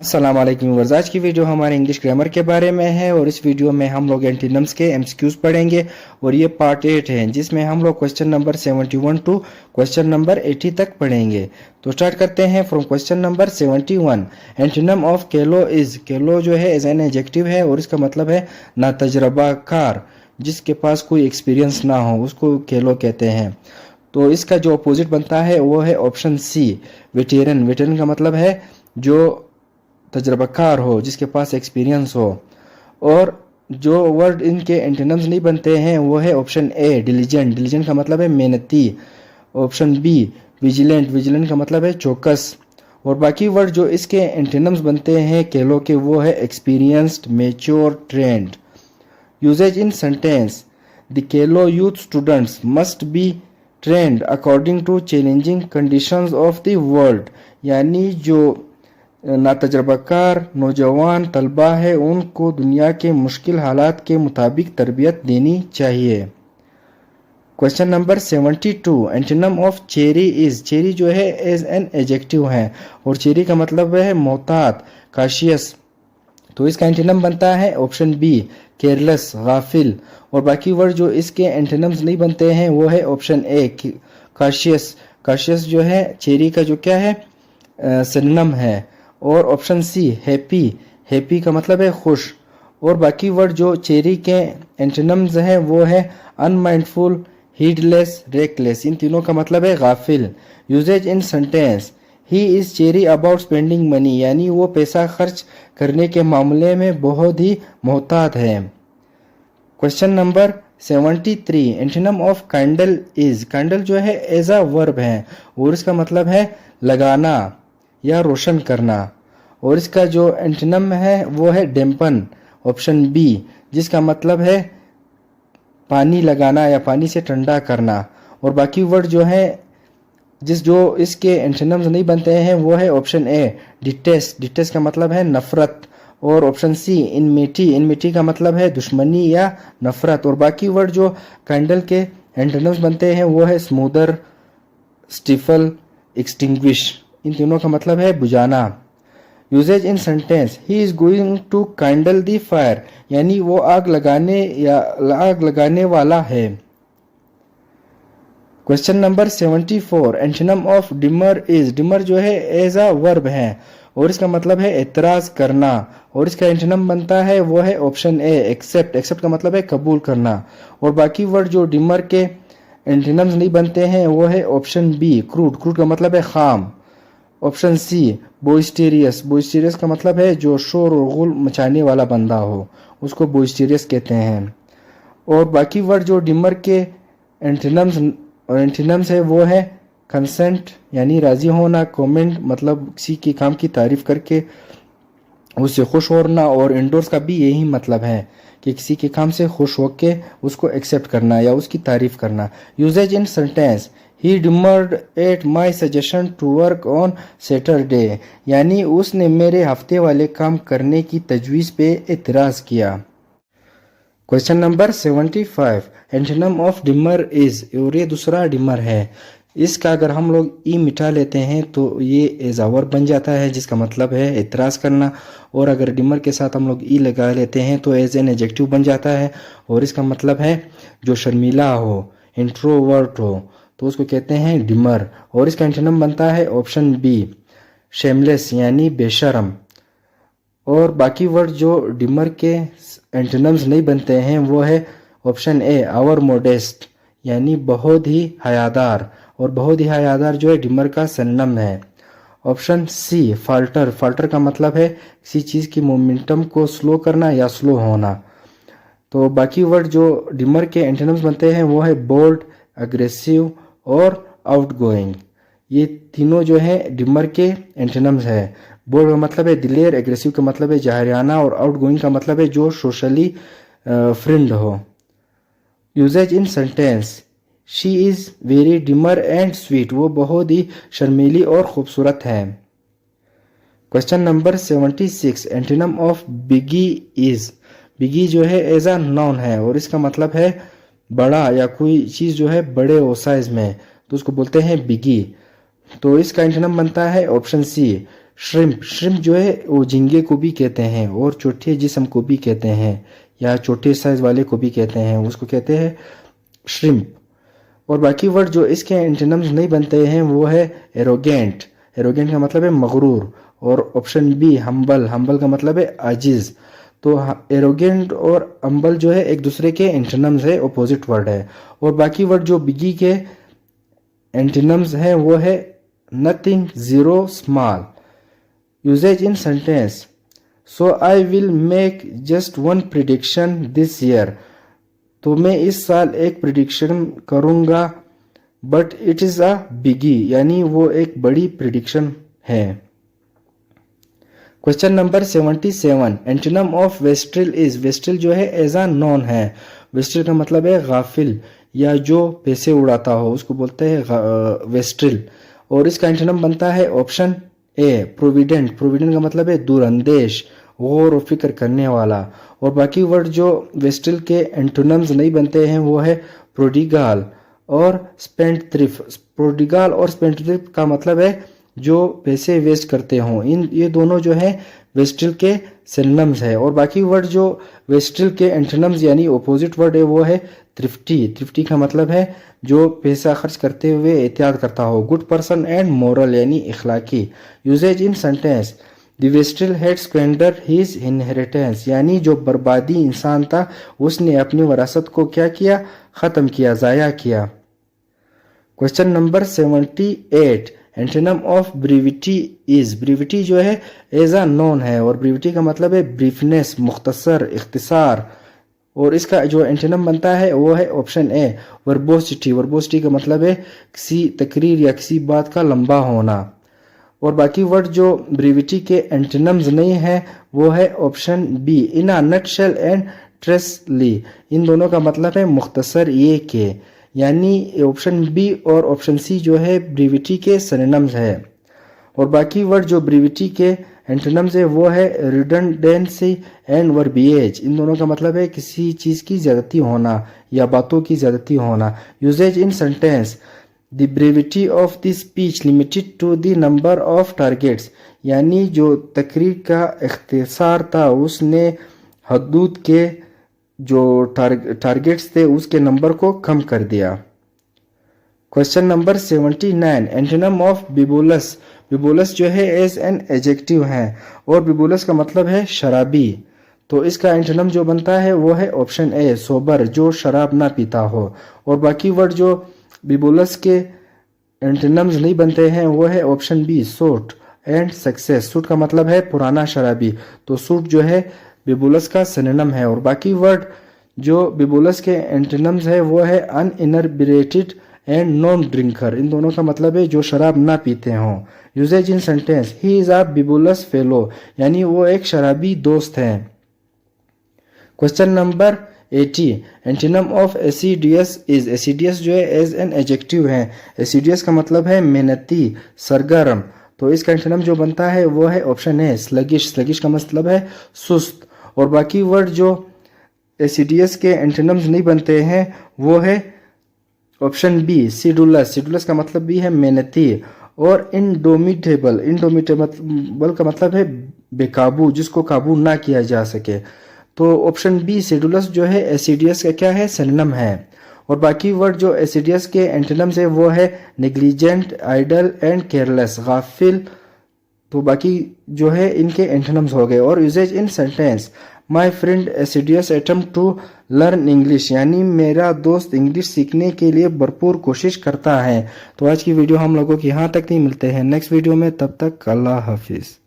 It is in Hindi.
अस्सलाम वालेकुम व्यूअर्स। आज की वीडियो हमारे इंग्लिश ग्रामर के बारे में है और इस वीडियो में हम लोग एंटीनम्स के एमसीक्यूज पढ़ेंगे और ये पार्ट 8 है जिसमें हम लोग question number 71 to question number 80 तक पढ़ेंगे। तो स्टार्ट करते हैं from question number 71। Antonym of callow is, callow जो है एज एन एडजेक्टिव है और इसका मतलब है ना तजर्बाकार, जिसके पास कोई एक्सपीरियंस ना हो उसको केलो कहते हैं। तो इसका जो अपोजिट बनता है वो है ऑप्शन सी, वेटेरन। वेटेरन का मतलब है जो तजर्बाकार हो, जिसके पास एक्सपीरियंस हो। और जो वर्ड इनके एंटोनिम्स नहीं बनते हैं वो है ऑप्शन ए, डिलीजेंट। डिलीजेंट का मतलब है मेहनती। Option B, vigilant. विजिलेंट का मतलब है चौकस। और बाकी वर्ड जो इसके एंटोनिम्स बनते हैं केलो के वो है experienced, mature, trained. Usage in sentence, the callow youth students must be trained according to challenging conditions of the world, यानी जो नातजर्बाकार नौजवान तलबा है उनको दुनिया के मुश्किल हालात के मुताबिक तरबियत देनी चाहिए। Question number 72। Antonym of cherry is, cherry जो है एज एन एडजेक्टिव है और चेरी का मतलब है मोहतात, काशियस। तो इसका एंटोनिम बनता है ऑप्शन बी, केयरलेस, गाफिल। और बाकी वर्ड जो इसके एंटोनिम्स नहीं बनते हैं वो है ऑप्शन ए, काशियस। काशियस जो है चेरी का जो क्या है सिनोनिम है। और ऑप्शन सी, हैप्पी। हैप्पी का मतलब है खुश। और बाकी वर्ड जो चेरी के एंटोनिम्स हैं वो है अनमाइंडफुल, हीडलेस, रेकलेस। इन तीनों का मतलब है गाफिल। Usage in sentence, he is chary about spending money, यानी वो पैसा खर्च करने के मामले में बहुत ही मोहतात है। Question number 73। Antonym of candle is, candle जो है एज अ वर्ब है और इसका मतलब है लगाना या रोशन करना। और इसका जो एंटोनिम है वो है डेम्पन, ऑप्शन बी, जिसका मतलब है पानी लगाना या पानी से ठंडा करना। और बाकी वर्ड जो है जो इसके एंटोनिम्स नहीं बनते हैं वो है ऑप्शन ए, डिटेस्ट। डिटेस्ट का मतलब है नफरत। और ऑप्शन सी, इनमिटी। इनमिटी का मतलब है दुश्मनी या नफरत। और बाकी वर्ड जो कैंडल के एंटोनिम्स बनते हैं वो है स्मूदर, स्टिफल, एक्सटिंग्विश। इन तीनों का मतलब है बुझाना। Usage in sentence, he is going to kindle the fire, यानी वो आग लगाने वाला है। Question number 74। Antonym of demur is, demur जो है एज अ वर्ब है और इसका मतलब है एतराज करना। और इसका एंटोनिम बनता है वो है ऑप्शन ए, एक्सेप्ट। एक्सेप्ट का मतलब है कबूल करना। और बाकी वर्ड जो डिमर के एंटोनिम्स नहीं बनते हैं वो है ऑप्शन बी, क्रूड। क्रूड का मतलब है खाम। Option C, बोइस्टेरियस। बोइस्टेरियस का मतलब है जो शोर और गुल मचाने वाला बंदा हो उसको बोइस्टेरियस कहते हैं। और बाकी वर्ड जो डिमर के एंटोनिम्स है वो है कंसेंट, यानी राजी होना, कमेंट मतलब किसी के काम की तारीफ करके उससे खुश होना। और इंडोर्स का भी यही मतलब है कि किसी के काम से खुश होके उसको एक्सेप्ट करना या उसकी तारीफ करना। Usage in sentence, he demurred at my suggestion to work on Saturday, यानी उसने मेरे हफ्ते वाले काम करने की तजवीज़ पे एतराज़ किया। Question number 75। Antonym of demur is, और ये दूसरा डिमर है। इसका अगर हम लोग ई मिटा लेते हैं तो ये एज वर्ब बन जाता है जिसका मतलब है एतराज़ करना। और अगर डिमर के साथ हम लोग ई लगा लेते हैं तो एज एन एडजेक्टिव बन जाता है और इसका मतलब है जो शर्मीला हो, इंट्रोवर्ट हो, तो उसको कहते हैं डिमर। और इसका एंटोनिम बनता है ऑप्शन बी, शेमलेस, यानी बेशरम। और बाकी वर्ड जो डिमर के एंटोनिम्स नहीं बनते हैं वो है ऑप्शन ए, आवर मोडेस्ट, यानी बहुत ही हयादार। और बहुत ही हयादार जो है डिमर का सिनोनिम है। Option C, falter. फाल्टर का मतलब है किसी चीज़ की मोमेंटम को स्लो करना या स्लो होना। तो बाकी वर्ड जो डिमर के एंटोनिम्स बनते हैं वो है बोल्ड, अग्रेसिव और आउटगोइंग। ये तीनों जो है डिमर के एंटोनिम्स है। बोल्ड का मतलब है दिलेर, एग्रेसिव का मतलब है जाहिराना और आउटगोइंग का मतलब है जो सोशली फ्रेंड हो। Usage in sentence, she is very demure and sweet, वो बहुत ही शर्मीली और खूबसूरत है। Question number 76। Antonym of biggie is, biggie जो है एज अ नाउन है और इसका मतलब है बड़ा या कोई चीज़ जो है बड़े हो साइज में तो उसको बोलते हैं बिगी। तो इसका एंटोनिम बनता है ऑप्शन सी, श्रिम्प, श्रिम्प जो है वो झींगे को भी कहते हैं और छोटे जिस्म को भी कहते हैं या छोटे साइज वाले को भी कहते हैं, उसको कहते हैं श्रिम्प। और बाकी वर्ड जो इसके एंटोनिम्स नहीं बनते हैं वो है एरोगेंट, एरोगेंट का मतलब है मगरूर। और ऑप्शन बी हम्बल, हम्बल का मतलब है आजिज। तो एरोगेंट और हम्बल जो है एक दूसरे के एंटोनिम्स है, अपोजिट वर्ड है। और बाकी वर्ड जो बिगी के एंटोनिम्स हैं वो है nothing, zero, small. Usage in sentence, so I will make just one prediction this year. तो मैं इस साल एक प्रिडिक्शन करूंगा, but it is a biggie, यानी वो एक बड़ी प्रिडिक्शन है। Question number 77, antonym of wastrel is, wastrel जो है एज अ नॉन है। वेस्ट्रिल का मतलब है गाफिल या जो पैसे उड़ाता हो, उसको बोलते हैं वेस्ट्रिल। और इसका एंटोनिम बनता है ऑप्शन ए प्रोविडेंट, प्रोविडेंट का मतलब है दूरअंदेश, गौर और फिक्र करने वाला। और बाकी वर्ड जो वेस्ट्रिल के एंटोनिम्स नहीं बनते हैं वो है प्रोडिगाल और स्पेंडथ्रिफ्ट। प्रोडिगाल और स्पेंडथ्रिफ्ट का मतलब है जो पैसे वेस्ट करते हों, इन ये दोनों जो है वेस्ट्रिल के सिनोनिम्स है। और बाकी वर्ड जो वेस्ट्रिल के एंटोनिम्स यानी अपोजिट वर्ड है वो है थ्रिफ्टी, थ्रिफ्टी का मतलब है जो पैसा खर्च करते हुए एहतियात करता हो। गुड पर्सन एंड मोरल यानी इखलाकी। Usage in sentence, the wastrel had squander his inheritance, यानी जो बर्बादी इंसान था उसने अपनी वरासत को क्या किया, खत्म किया, जाया किया। Question number 78, antonym of brevity is, brevity जो है एज अ नॉन है और ब्रीविटी का मतलब है ब्रीफनेस, मुख्तसर, इख्तिसार। और इसका जो एंटोनिम बनता है वो है ऑप्शन ए वर्बोसिटी, वर्बोसिटी का मतलब है किसी तकरीर या किसी बात का लंबा होना। और बाकी वर्ड जो ब्रीविटी के एंटोनिम्स नहीं है वो है option B in a nutshell and tersely, इन दोनों का मतलब है मुख्तसर ये के, यानी ऑप्शन बी और ऑप्शन सी जो है ब्रीविटी के सिनोनिम्स है। और बाकी वर्ड जो ब्रीविटी के एंटोनिम्स है वो है रिडंडेंसी एंड वर्बिएज, इन दोनों का मतलब है किसी चीज़ की ज़्यादती होना या बातों की ज़्यादती होना। Usage in sentence, the brevity of the speech limited to the number of targets, यानी जो तकरीर का इख्तिसार था उसने हदूद के जो टारगेट्स थे उसके नंबर को कम कर दिया। Question number 79, antonym of Bibulus, Bibulus जो है एज एन एडजेक्टिव है और बिबुलस का मतलब है शराबी। तो इसका एंटोनिम जो बनता है वो है ऑप्शन ए सोबर, जो शराब ना पीता हो। और बाकी वर्ड जो बिबुलस के एंटोनिम्स नहीं बनते हैं वो है option B suit and success, suit का मतलब है पुराना शराबी, तो सूट जो है बिबुलस का सिनोनिम है। और बाकी वर्ड जो बिबुलस के एंटोनिम्स है वो है अनइनर्बिरेटेड एंड नॉन ड्रिंकर, इन दोनों का मतलब है जो शराब ना पीते हों। Usage in sentence, he is a bibulous fellow, यानी वो एक शराबी दोस्त है। Question number 80, antonym of assiduous is, assiduous जो है एज एन एडजेक्टिव है। एसिडियस का मतलब है मेहनती, सरगर्म, तो इसका एंटोनिम जो बनता है वो है ऑप्शन ए स्लगिश, स्लगिश का मतलब है सुस्त। और बाकी वर्ड जो एसिडियस के एंटोनिम्स नहीं बनते हैं वो है ऑप्शन बी सिडुलस, सिडुलस का मतलब भी है मेहनती। और इंडोमिटेबल, इंडोमिटेबल का मतलब है बेकाबू, जिसको काबू ना किया जा सके। तो ऑप्शन बी सिडुलस जो है एसिडियस का क्या है, सिनोनिम है। और बाकी वर्ड जो एसिडियस के एंटोनिम्स है वो है नेग्लिजेंट, आइडल एंड केयरलेस, गाफिल। तो बाकी जो है इनके एंटोनिम्स हो गए। और usage in sentence, my friend assiduous attempt to learn English, यानी मेरा दोस्त इंग्लिश सीखने के लिए भरपूर कोशिश करता है। तो आज की वीडियो हम लोगों की यहाँ तक नहीं, मिलते हैं नेक्स्ट वीडियो में, तब तक अल्लाह हाफिज़।